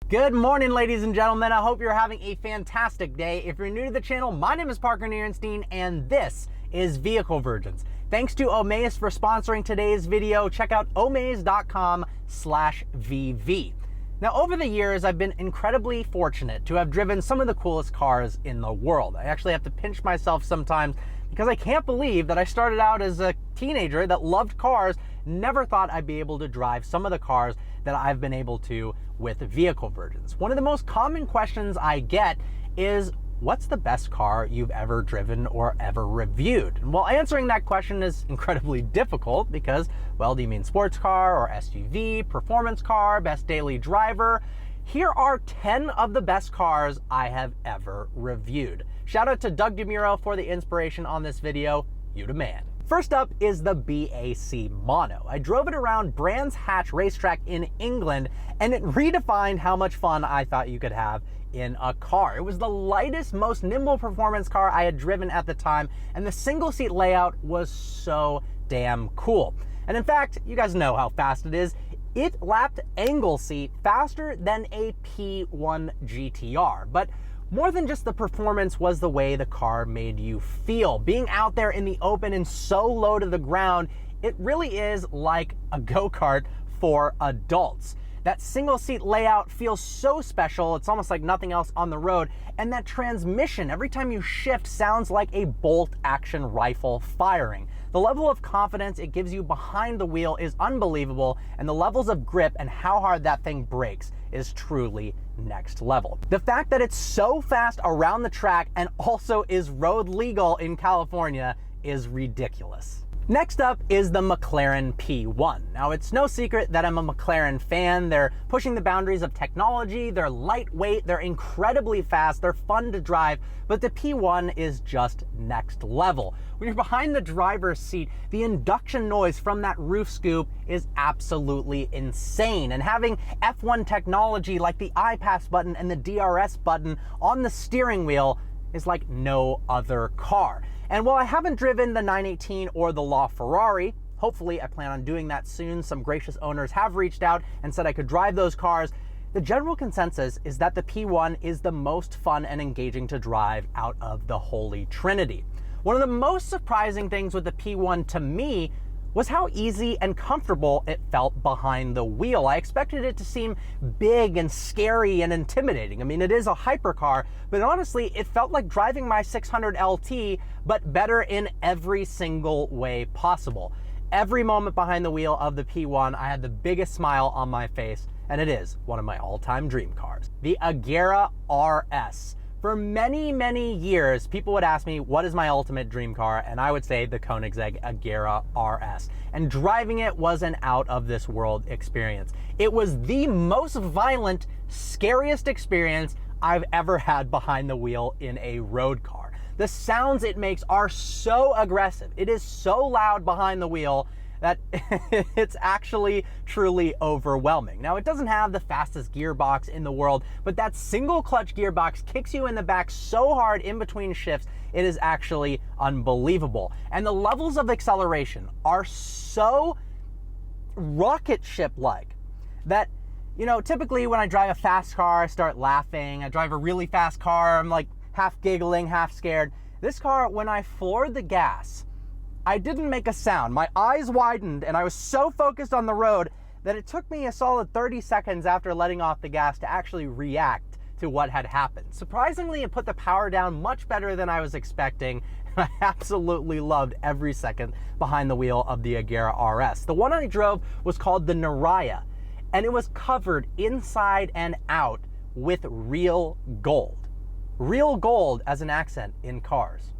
Good morning, ladies and gentlemen. I hope you're having a fantastic day. If you're new to the channel, my name is Parker Nierenstein, and this is Vehicle Virgins. Thanks to Omaze for sponsoring today's video. Check out omaze.com/VV. Now, over the years, I've been incredibly fortunate to have driven some of the coolest cars in the world. I actually have to pinch myself sometimes because I can't believe that I started out as a teenager that loved cars, never thought I'd be able to drive some of the cars that I've been able to with Vehicle Virgins. One of the most common questions I get is, what's the best car you've ever driven or ever reviewed? And while answering that question is incredibly difficult because, well, do you mean sports car or SUV, performance car, best daily driver? Here are 10 of the best cars I have ever reviewed. Shout out to Doug DeMuro for the inspiration on this video. You the man. First up is the BAC Mono. I drove it around Brands Hatch racetrack in England, and it redefined how much fun I thought you could have in a car. It was the lightest, most nimble performance car I had driven at the time, and the single seat layout was so damn cool. And in fact, you guys know how fast it is. It lapped Anglesey faster than a P1 GTR, but more than just the performance was the way the car made you feel. Being out there in the open and so low to the ground, it really is like a go-kart for adults. That single seat layout feels so special, it's almost like nothing else on the road, and that transmission, every time you shift, sounds like a bolt action rifle firing. The level of confidence it gives you behind the wheel is unbelievable, and the levels of grip and how hard that thing brakes is truly next level. The fact that it's so fast around the track and also is road legal in California is ridiculous. Next up is the Mclaren P1. Now, it's no secret that I'm a Mclaren fan. They're pushing the boundaries of technology, they're lightweight, they're incredibly fast, they're fun to drive, but the P1 is just next level. When you're behind the driver's seat, the induction noise from that roof scoop is absolutely insane. And having F1 technology like the iPass button and the DRS button on the steering wheel is like no other car. And while I haven't driven the 918 or the LaFerrari, hopefully I plan on doing that soon. Some gracious owners have reached out and said I could drive those cars. The general consensus is that the P1 is the most fun and engaging to drive out of the Holy Trinity. One of the most surprising things with the P1 to me was how easy and comfortable it felt behind the wheel. I expected it to seem big and scary and intimidating. I mean, it is a hypercar, but honestly, it felt like driving my 600 LT, but better in every single way possible. Every moment behind the wheel of the P1, I had the biggest smile on my face, and it is one of my all-time dream cars. The Agera RS. For many, many years, people would ask me, what is my ultimate dream car? And I would say the Koenigsegg Aero RS. And driving it was an out of this world experience. It was the most violent, scariest experience I've ever had behind the wheel in a road car. The sounds it makes are so aggressive. It is so loud behind the wheel that it's actually truly overwhelming. Now, it doesn't have the fastest gearbox in the world, but that single clutch gearbox kicks you in the back so hard in between shifts, it is actually unbelievable. And the levels of acceleration are so rocket ship-like that, you know, typically when I drive a fast car, I start laughing. I drive a really fast car, I'm like half giggling, half scared. This car, when I floored the gas, I didn't make a sound. My eyes widened and I was so focused on the road that it took me a solid 30 seconds after letting off the gas to actually react to what had happened. Surprisingly, it put the power down much better than I was expecting. I absolutely loved every second behind the wheel of the Agera RS. The one I drove was called the Naraya, and it was covered inside and out with real gold. Real gold as an accent in cars.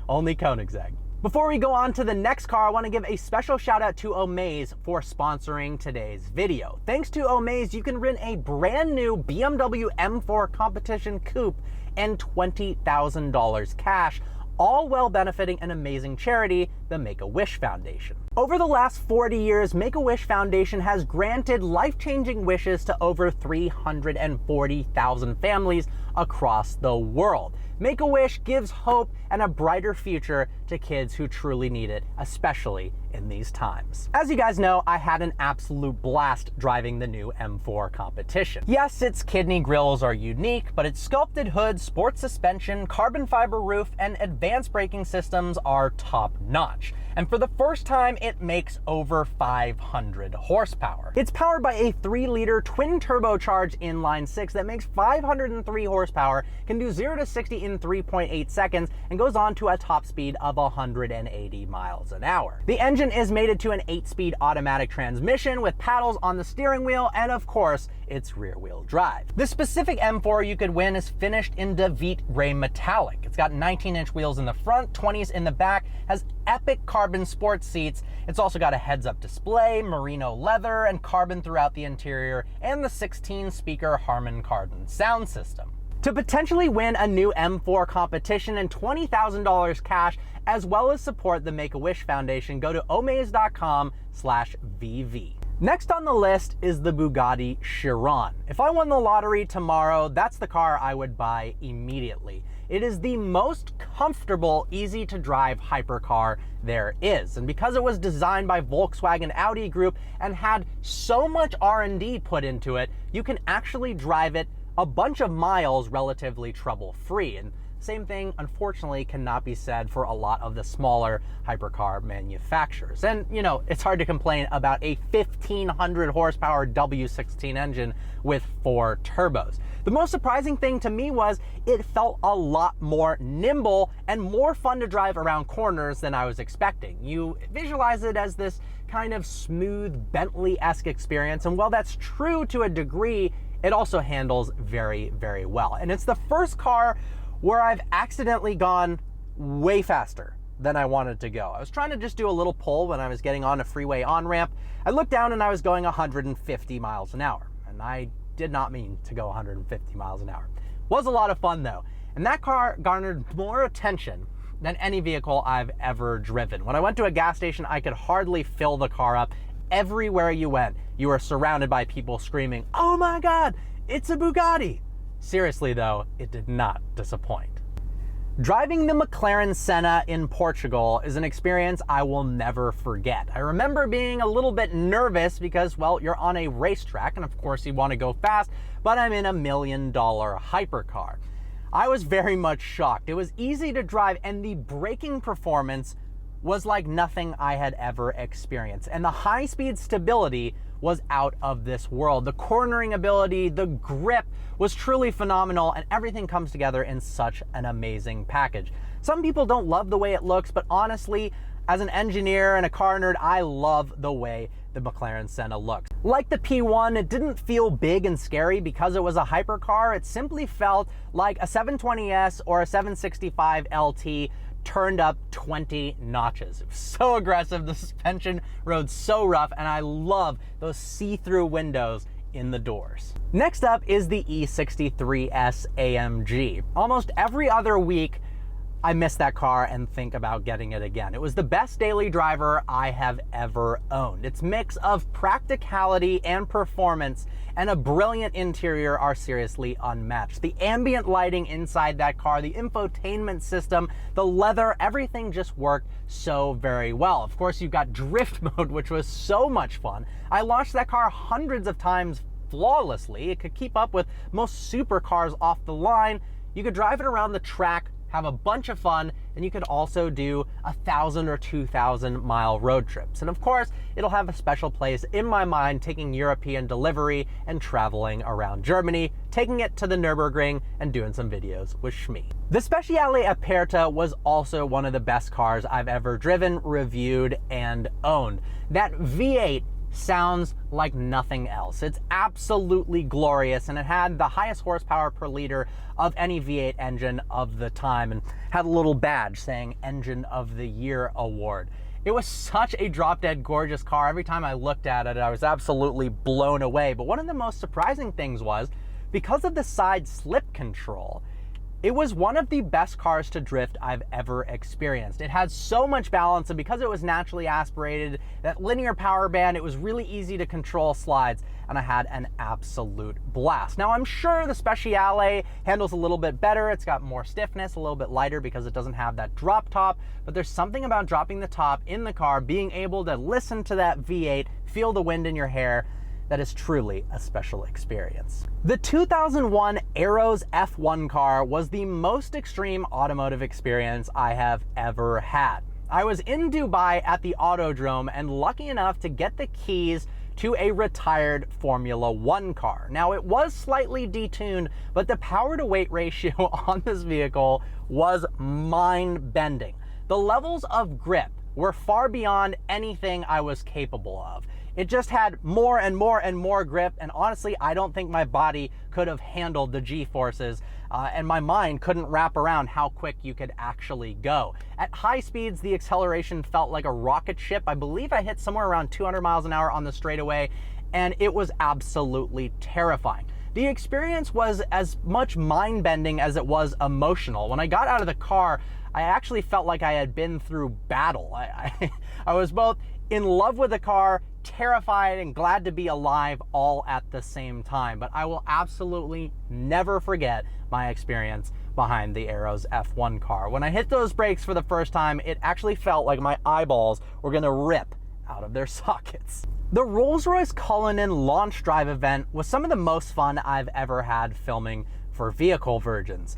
Only Koenigsegg. Before we go on to the next car, I want to give a special shout out to Omaze for sponsoring today's video. Thanks to Omaze, you can win a brand new BMW M4 Competition Coupe and $20,000 cash, all while benefiting an amazing charity, the Make-A-Wish Foundation. Over the last 40 years, Make-A-Wish Foundation has granted life-changing wishes to over 340,000 families across the world. Make-A-Wish gives hope and a brighter future to kids who truly need it, especially in these times. As you guys know, I had an absolute blast driving the new M4 competition. Yes, its kidney grills are unique, but its sculpted hood, sports suspension, carbon fiber roof, and advanced braking systems are top-notch. And for the first time, it makes over 500 horsepower. It's powered by a 3-liter twin-turbocharged inline-6 that makes 503 horsepower, can do 0 to 60 in 3.8 seconds, and goes on to a top speed of 180 miles an hour. The engine is mated to an 8-speed automatic transmission with paddles on the steering wheel, and of course, it's rear-wheel drive. The specific M4 you could win is finished in DeVite Gray Metallic. It's got 19-inch wheels in the front, 20s in the back, has epic carbon sports seats. It's also got a heads-up display, merino leather, and carbon throughout the interior, and the 16-speaker Harman Kardon sound system. To potentially win a new M4 competition and $20,000 cash, as well as support the Make-A-Wish Foundation, go to omaze.com/VV. Next on the list is the Bugatti Chiron. If I won the lottery tomorrow, that's the car I would buy immediately. It is the most comfortable, easy to drive hypercar there is. And because it was designed by Volkswagen Audi Group and had so much R&D put into it, you can actually drive it a bunch of miles relatively trouble-free. And same thing, unfortunately, cannot be said for a lot of the smaller hypercar manufacturers. And, you know, it's hard to complain about a 1,500 horsepower W16 engine with 4 turbos. The most surprising thing to me was it felt a lot more nimble and more fun to drive around corners than I was expecting. You visualize it as this kind of smooth Bentley-esque experience, and while that's true to a degree, it also handles very, very well. And it's the first car where I've accidentally gone way faster than I wanted to go. I was trying to just do a little pull when I was getting on a freeway on-ramp. I looked down and I was going 150 miles an hour. And I did not mean to go 150 miles an hour. Was a lot of fun though. And that car garnered more attention than any vehicle I've ever driven. When I went to a gas station, I could hardly fill the car up. Everywhere you went, you were surrounded by people screaming, "Oh my God, it's a Bugatti!" Seriously though, it did not disappoint. Driving the Mclaren Senna in Portugal is an experience I will never forget. I remember being a little bit nervous because, well, you're on a racetrack and of course you want to go fast, but I'm in a $1 million hypercar. I was very much shocked. It was easy to drive and the braking performance was like nothing I had ever experienced. And the high-speed stability was out of this world. The cornering ability, the grip was truly phenomenal, and everything comes together in such an amazing package. Some people don't love the way it looks, but honestly, as an engineer and a car nerd, I love the way the Mclaren Senna looks. Like the P1, it didn't feel big and scary because it was a hypercar. It simply felt like a 720S or a 765 LT turned up 20 notches. It was so aggressive, the suspension rode so rough, and I love those see-through windows in the doors. Next up is the E63S AMG. Almost every other week, I miss that car and think about getting it again. It was the best daily driver I have ever owned. Its mix of practicality and performance and a brilliant interior are seriously unmatched. The ambient lighting inside that car, the infotainment system, the leather, everything just worked so very well. Of course, you've got drift mode, which was so much fun. I launched that car hundreds of times flawlessly. It could keep up with most supercars off the line. You could drive it around the track, have a bunch of fun, and you could also do 1,000 or 2,000 mile road trips. And of course, it'll have a special place in my mind taking European delivery and traveling around Germany, taking it to the Nürburgring and doing some videos with Shmi. The Speciali Aperta was also one of the best cars I've ever driven, reviewed, and owned. That V8 sounds like nothing else. It's absolutely glorious, and it had the highest horsepower per liter of any V8 engine of the time and had a little badge saying Engine of the Year award. It was such a drop-dead gorgeous car. Every time I looked at it, I was absolutely blown away. But one of the most surprising things was, because of the side slip control, It was one of the best cars to drift I've ever experienced. It had so much balance, and because it was naturally aspirated, that linear power band, it was really easy to control slides, and I had an absolute blast. Now, I'm sure the Speciale handles a little bit better. It's got more stiffness, a little bit lighter because it doesn't have that drop top, but there's something about dropping the top in the car, being able to listen to that V8, feel the wind in your hair, that is truly a special experience. The 2001 Aero's F1 car was the most extreme automotive experience I have ever had. I was in Dubai at the Autodrome and lucky enough to get the keys to a retired Formula One car. Now, it was slightly detuned, but the power to weight ratio on this vehicle was mind-bending. The levels of grip were far beyond anything I was capable of. It just had more and more and more grip, and honestly, I don't think my body could have handled the G-forces, and my mind couldn't wrap around how quick you could actually go. At high speeds, the acceleration felt like a rocket ship. I believe I hit somewhere around 200 miles an hour on the straightaway, and it was absolutely terrifying. The experience was as much mind-bending as it was emotional. When I got out of the car, I actually felt like I had been through battle. I was both in love with the car, terrified, and glad to be alive all at the same time. But I will absolutely never forget my experience behind the Aero's F1 car. When I hit those brakes for the first time, it actually felt like my eyeballs were gonna rip out of their sockets. The RollsRoyce Cullinan launch drive event was some of the most fun I've ever had filming for Vehicle Virgins.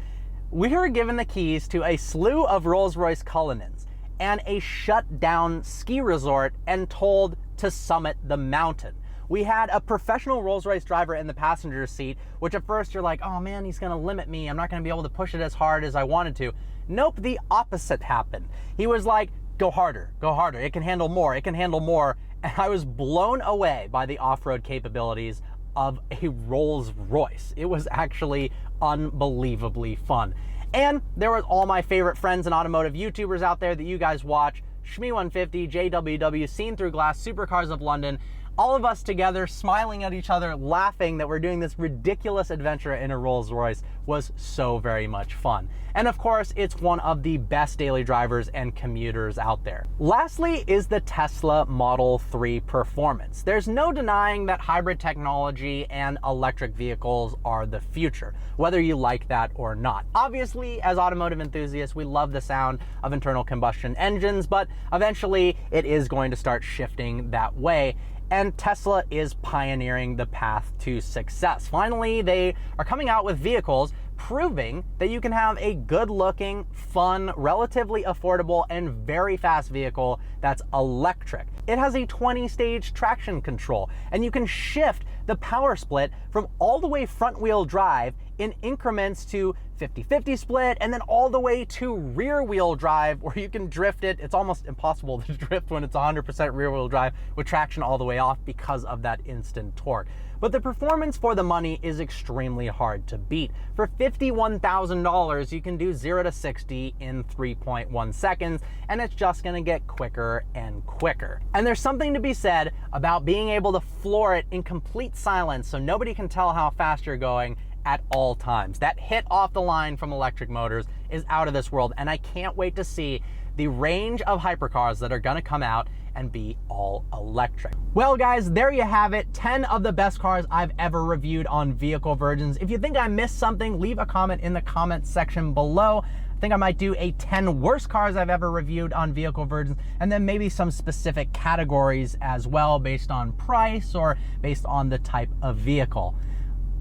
We were given the keys to a slew of RollsRoyce Cullinans and a shut down ski resort and told to summit the mountain. We had a professional Rolls-Royce driver in the passenger seat, which at first you're like, oh man, he's gonna limit me. I'm not gonna be able to push it as hard as I wanted to. Nope, the opposite happened. He was like, go harder, it can handle more, it can handle more. And I was blown away by the off-road capabilities of a Rolls-Royce. It was actually unbelievably fun. And there was all my favorite friends and automotive YouTubers out there that you guys watch, Shmee150, JWW, Seen Through Glass, Supercars of London, all of us together smiling at each other, laughing that we're doing this ridiculous adventure in a Rolls-Royce was so very much fun. And of course, it's one of the best daily drivers and commuters out there. Lastly is the Tesla Model 3 performance. There's no denying that hybrid technology and electric vehicles are the future, whether you like that or not. Obviously, as automotive enthusiasts, we love the sound of internal combustion engines, but eventually it is going to start shifting that way. And Tesla is pioneering the path to success. Finally, they are coming out with vehicles proving that you can have a good-looking, fun, relatively affordable, and very fast vehicle that's electric. It has a 20-stage traction control, and you can shift the power split from all the way front-wheel drive in increments to 50-50 split, and then all the way to rear-wheel drive where you can drift it. It's almost impossible to drift when it's 100% rear-wheel drive with traction all the way off because of that instant torque. But the performance for the money is extremely hard to beat. For $51,000, you can do 0 to 60 in 3.1 seconds, and it's just gonna get quicker and quicker. And there's something to be said about being able to floor it in complete silence so nobody can tell how fast you're going at all times. That hit off the line from electric motors is out of this world, and I can't wait to see the range of hypercars that are gonna come out and be all electric. Well guys, there you have it, 10 of the best cars I've ever reviewed on Vehicle Virgins. If you think I missed something, leave a comment in the comment section below. I think I might do a 10 worst cars I've ever reviewed on Vehicle Virgins, and then maybe some specific categories as well based on price or based on the type of vehicle.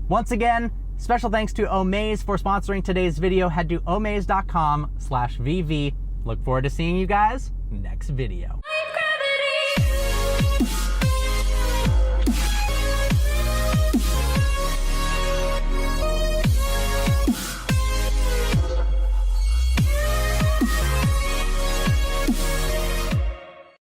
Once again, special thanks to Omaze for sponsoring today's video. Head to omaze.com/VV. Look forward to seeing you guys next video.